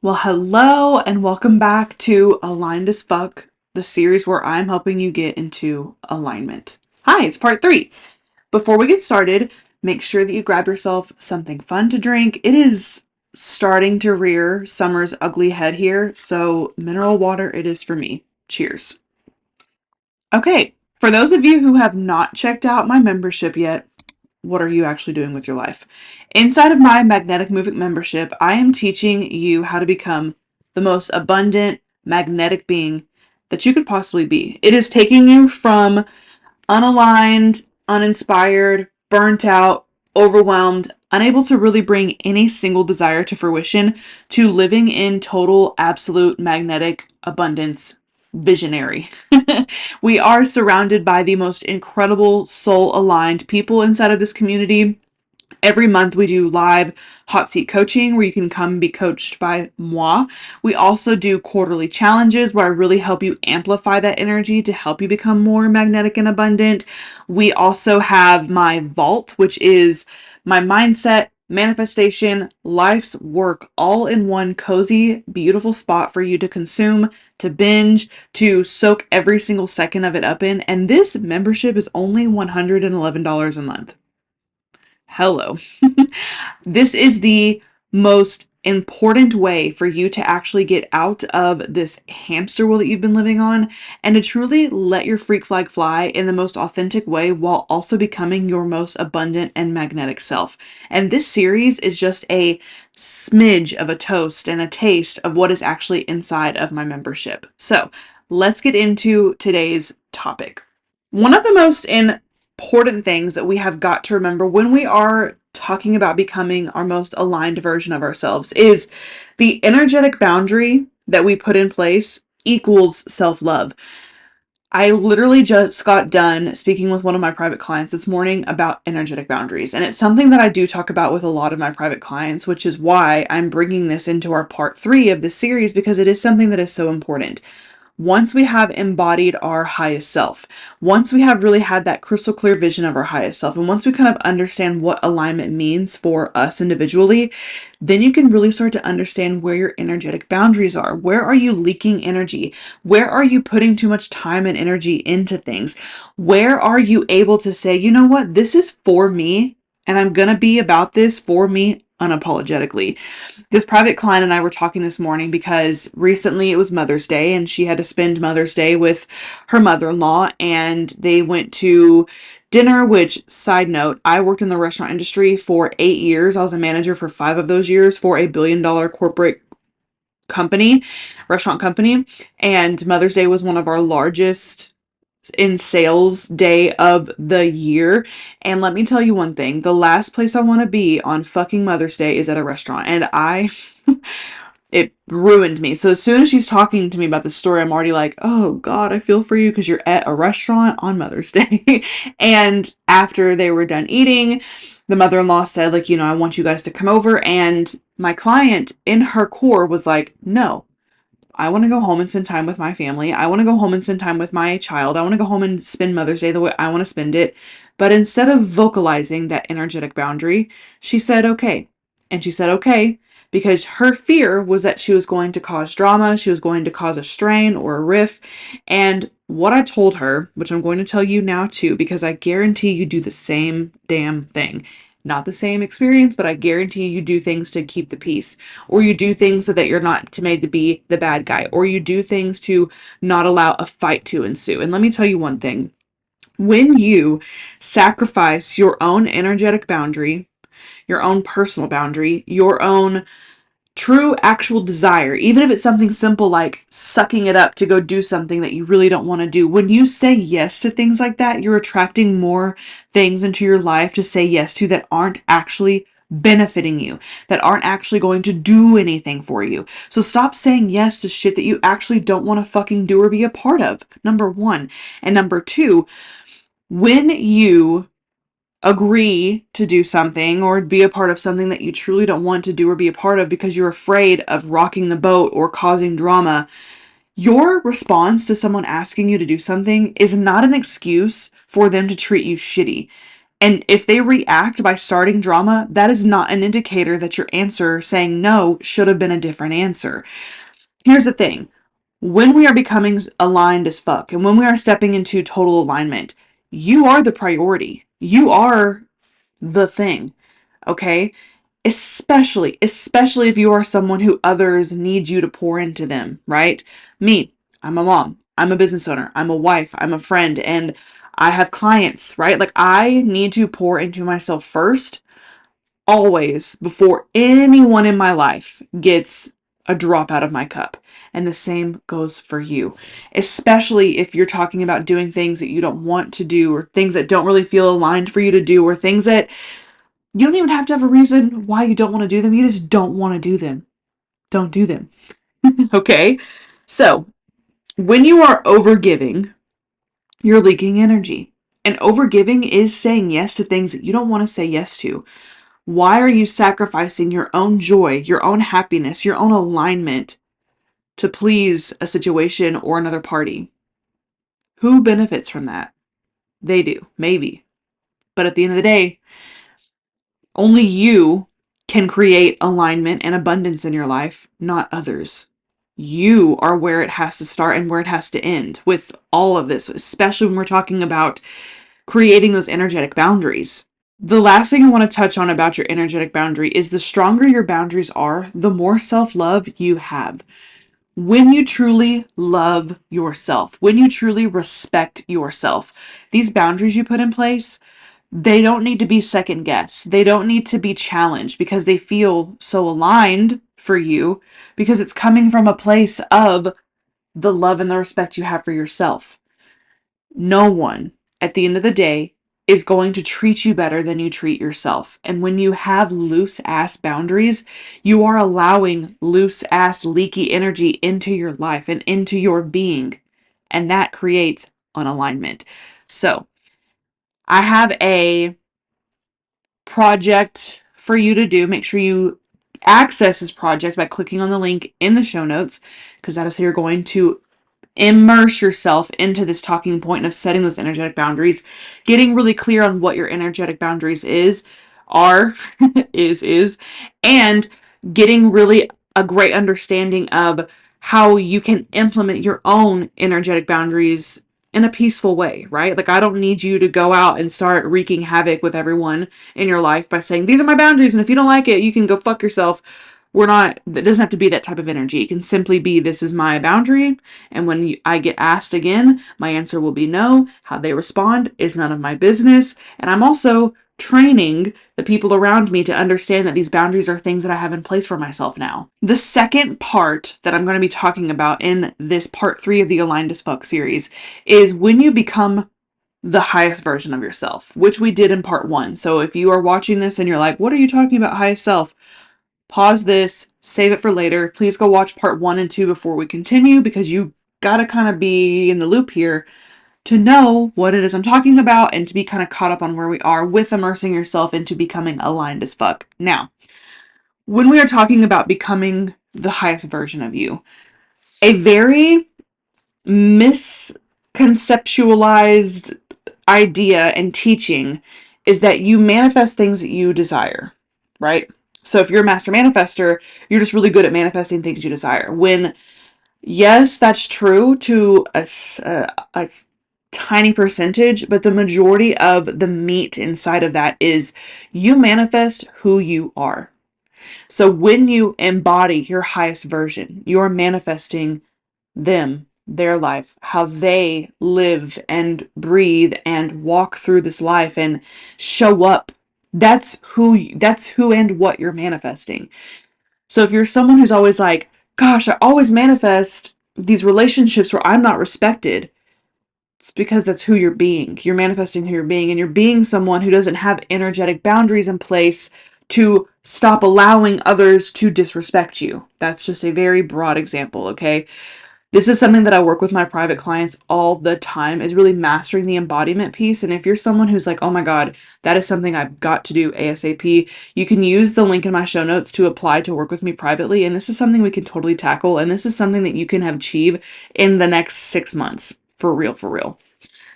Well, hello and welcome back to Aligned as Fuck, the series where I'm helping you get into alignment. Hi, it's part 3. Before we get started, make sure that you grab yourself something fun to drink. It is starting to rear summer's ugly head here, so mineral water it is for me. Cheers. Okay, for those of you who have not checked out my membership yet, what are you actually doing with your life? Inside of my magnetic movement membership, I am teaching you how to become the most abundant magnetic being that you could possibly be. It is taking you from unaligned, uninspired, burnt out, overwhelmed, unable to really bring any single desire to fruition to living in total, absolute magnetic abundance. Visionary. We are surrounded by the most incredible soul aligned people inside of this community. Every month we do live hot seat coaching where you can come and be coached by moi. We also do quarterly challenges where I really help you amplify that energy to help you become more magnetic and abundant. We also have my vault, which is my mindset, manifestation, life's work, all in one cozy, beautiful spot for you to consume, to binge, to soak every single second of it up in. And this membership is only $111 a month. Hello. This is the most important way for you to actually get out of this hamster wheel that you've been living on and to truly let your freak flag fly in the most authentic way while also becoming your most abundant and magnetic self. And this series is just a smidge of a toast and a taste of what is actually inside of my membership. So let's get into today's topic. One of the most important things that we have got to remember when we are talking about becoming our most aligned version of ourselves is the energetic boundary that we put in place equals self-love. I literally just got done speaking with one of my private clients this morning about energetic boundaries, and it's something that I do talk about with a lot of my private clients, which is why I'm bringing this into our part 3 of this series, because it is something that is so important. Once we have embodied our highest self, once we have really had that crystal clear vision of our highest self, and once we kind of understand what alignment means for us individually, then you can really start to understand where your energetic boundaries are. Where are you leaking energy? Where are you putting too much time and energy into things? Where are you able to say, you know what, this is for me, and I'm going to be about this for me unapologetically. This private client and I were talking this morning because recently it was Mother's Day and she had to spend Mother's Day with her mother-in-law, and they went to dinner, which, side note, I worked in the restaurant industry for 8 years. I was a manager for 5 of those years for a billion-dollar corporate company, restaurant company, and Mother's Day was one of our largest in sales day of the year. And let me tell you one thing, the last place I want to be on fucking Mother's Day is at a restaurant. And it ruined me. So as soon as she's talking to me about this story, I'm already like, oh God, I feel for you because you're at a restaurant on Mother's Day. And after they were done eating, the mother-in-law said, like, I want you guys to come over. And my client in her core was like, no, I want to go home and spend time with my family. I want to go home and spend time with my child. I want to go home and spend Mother's Day the way I want to spend it. But instead of vocalizing that energetic boundary, she said, okay. And she said, okay, because her fear was that she was going to cause drama. She was going to cause a strain or a riff. And what I told her, which I'm going to tell you now too, because I guarantee you do the same damn thing. Not the same experience, but I guarantee you do things to keep the peace, or you do things so that you're not to made to be the bad guy, or you do things to not allow a fight to ensue. And let me tell you one thing. When you sacrifice your own energetic boundary, your own personal boundary, your own true actual desire, even if it's something simple like sucking it up to go do something that you really don't want to do, when you say yes to things like that, you're attracting more things into your life to say yes to that aren't actually benefiting you, that aren't actually going to do anything for you. So stop saying yes to shit that you actually don't want to fucking do or be a part of, number one. And number two, when you agree to do something or be a part of something that you truly don't want to do or be a part of because you're afraid of rocking the boat or causing drama, your response to someone asking you to do something is not an excuse for them to treat you shitty. And if they react by starting drama, that is not an indicator that your answer saying no should have been a different answer. Here's the thing. When we are becoming aligned as fuck, and when we are stepping into total alignment, you are the priority. You are the thing, okay? Especially if you are someone who others need you to pour into them, right? Me, I'm a mom, I'm a business owner, I'm a wife, I'm a friend, and I have clients, right? Like, I need to pour into myself first, always, before anyone in my life gets a drop out of my cup. And the same goes for you, especially if you're talking about doing things that you don't want to do, or things that don't really feel aligned for you to do, or things that you don't even have to have a reason why you don't want to do them. You just don't want to do them. Don't do them. Okay? So, when you are overgiving, you're leaking energy. And overgiving is saying yes to things that you don't want to say yes to. Why are you sacrificing your own joy, your own happiness, your own alignment to please a situation or another party? Who benefits from that? They do, maybe. But at the end of the day, only you can create alignment and abundance in your life, not others. You are where it has to start and where it has to end with all of this, especially when we're talking about creating those energetic boundaries. The last thing I want to touch on about your energetic boundary is the stronger your boundaries are, the more self-love you have. When you truly love yourself, when you truly respect yourself, these boundaries you put in place, they don't need to be second guessed. They don't need to be challenged because they feel so aligned for you, because it's coming from a place of the love and the respect you have for yourself. No one, at the end of the day, is going to treat you better than you treat yourself. And when you have loose ass boundaries, you are allowing loose ass leaky energy into your life and into your being. And that creates unalignment. So I have a project for you to do. Make sure you access this project by clicking on the link in the show notes, because that is how you're going to immerse yourself into this talking point of setting those energetic boundaries, getting really clear on what your energetic boundaries are, is, and getting really a great understanding of how you can implement your own energetic boundaries in a peaceful way, right? Like, I don't need you to go out and start wreaking havoc with everyone in your life by saying, these are my boundaries, and if you don't like it, you can go fuck yourself. It doesn't have to be that type of energy. It can simply be, this is my boundary, and when I get asked again, my answer will be no. How they respond is none of my business. And I'm also training the people around me to understand that these boundaries are things that I have in place for myself now. The second part that I'm going to be talking about in this part 3 of the Aligned as Fuck series is when you become the highest version of yourself, which we did in part 1. So if you are watching this and you're like, what are you talking about, highest self? Pause this, save it for later. Please go watch part 1 and 2 before we continue, because you gotta kind of be in the loop here to know what it is I'm talking about and to be kind of caught up on where we are with immersing yourself into becoming aligned as fuck. Now, when we are talking about becoming the highest version of you, a very misconceptualized idea and teaching is that you manifest things that you desire, right? So if you're a master manifester, you're just really good at manifesting things you desire. When, yes, that's true to a tiny percentage, but the majority of the meat inside of that is you manifest who you are. So when you embody your highest version, you're manifesting them, their life, how they live and breathe and walk through this life and show up. That's who and what you're manifesting. So if you're someone who's always like, gosh, I always manifest these relationships where I'm not respected, it's because that's who you're being. You're manifesting who you're being, and you're being someone who doesn't have energetic boundaries in place to stop allowing others to disrespect you. That's just a very broad example, okay? This is something that I work with my private clients all the time, is really mastering the embodiment piece. And if you're someone who's like, oh my God, that is something I've got to do ASAP, you can use the link in my show notes to apply to work with me privately. And this is something we can totally tackle. And this is something that you can achieve in the next 6 months. For real, for real.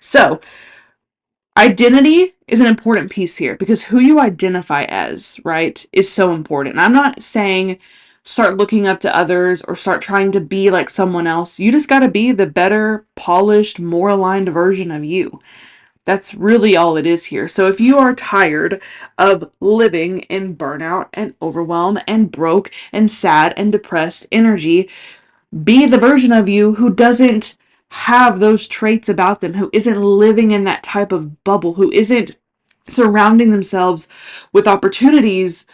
So, identity is an important piece here, because who you identify as, right, is so important. And I'm not saying start looking up to others or start trying to be like someone else. You just got to be the better, polished, more aligned version of you. That's really all it is here. So if you are tired of living in burnout and overwhelm and broke and sad and depressed energy, be the version of you who doesn't have those traits about them, who isn't living in that type of bubble, who isn't surrounding themselves with opportunities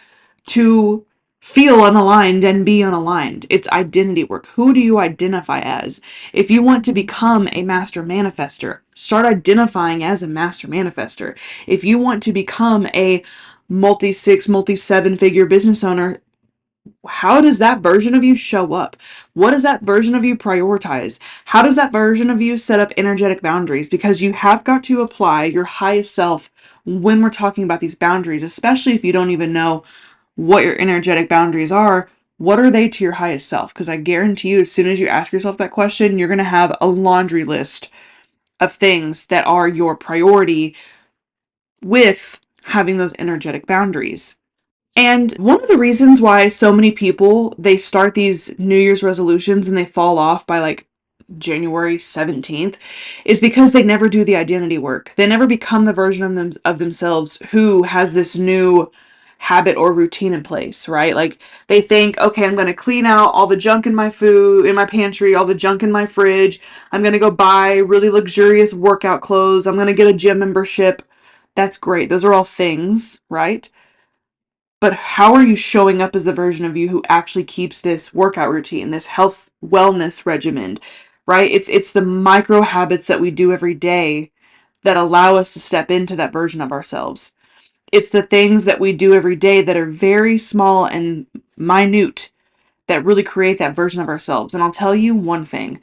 to feel unaligned and be unaligned. It's identity work. Who do you identify as? If you want to become a master manifester, start identifying as a master manifester. If you want to become a multi-six, multi-seven-figure business owner, how does that version of you show up? What does that version of you prioritize? How does that version of you set up energetic boundaries? Because you have got to apply your highest self when we're talking about these boundaries, especially if you don't even know what your energetic boundaries are. What are they to your highest self? Because I guarantee you, as soon as you ask yourself that question, you're going to have a laundry list of things that are your priority with having those energetic boundaries. And one of the reasons why so many people, they start these New Year's resolutions and they fall off by like January 17th is because they never do the identity work. They never become the version of themselves who has this new habit or routine in place, right? Like they think, okay, I'm going to clean out all the junk in my food, in my pantry, all the junk in my fridge. I'm going to go buy really luxurious workout clothes. I'm going to get a gym membership. That's great. Those are all things, right? But how are you showing up as the version of you who actually keeps this workout routine, this health wellness regimen, right? It's the micro habits that we do every day that allow us to step into that version of ourselves. It's the things that we do every day that are very small and minute that really create that version of ourselves. And I'll tell you one thing.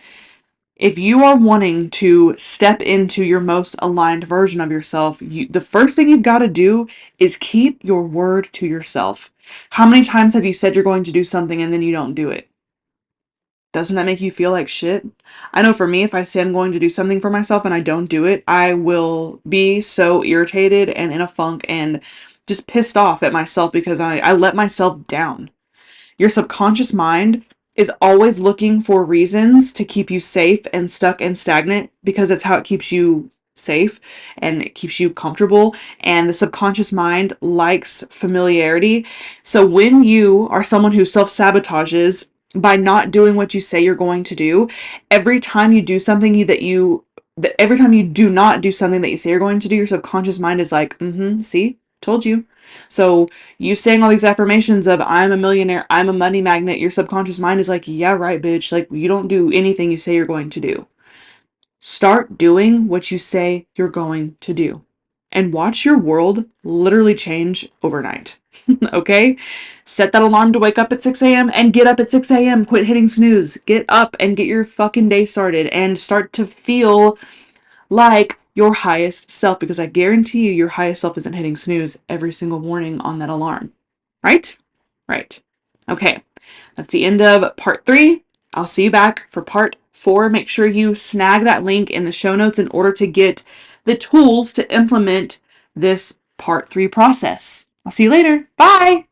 If you are wanting to step into your most aligned version of yourself, the first thing you've got to do is keep your word to yourself. How many times have you said you're going to do something and then you don't do it? Doesn't that make you feel like shit? I know for me, if I say I'm going to do something for myself and I don't do it, I will be so irritated and in a funk and just pissed off at myself because I let myself down. Your subconscious mind is always looking for reasons to keep you safe and stuck and stagnant because that's how it keeps you safe and it keeps you comfortable. And the subconscious mind likes familiarity. So when you are someone who self-sabotages by not doing what you say you're going to do, every time you do something every time you do not do something that you say you're going to do, your subconscious mind is like, see, told you. So you saying all these affirmations of I'm a millionaire, I'm a money magnet, your subconscious mind is like, yeah, right, bitch. Like you don't do anything you say you're going to do. Start doing what you say you're going to do and watch your world literally change overnight. Okay? Set that alarm to wake up at 6 a.m. and get up at 6 a.m. Quit hitting snooze. Get up and get your fucking day started and start to feel like your highest self, because I guarantee you your highest self isn't hitting snooze every single morning on that alarm. Right? Right. Okay. That's the end of part 3. I'll see you back for part 4. Make sure you snag that link in the show notes in order to get the tools to implement this part 3 process. I'll see you later. Bye.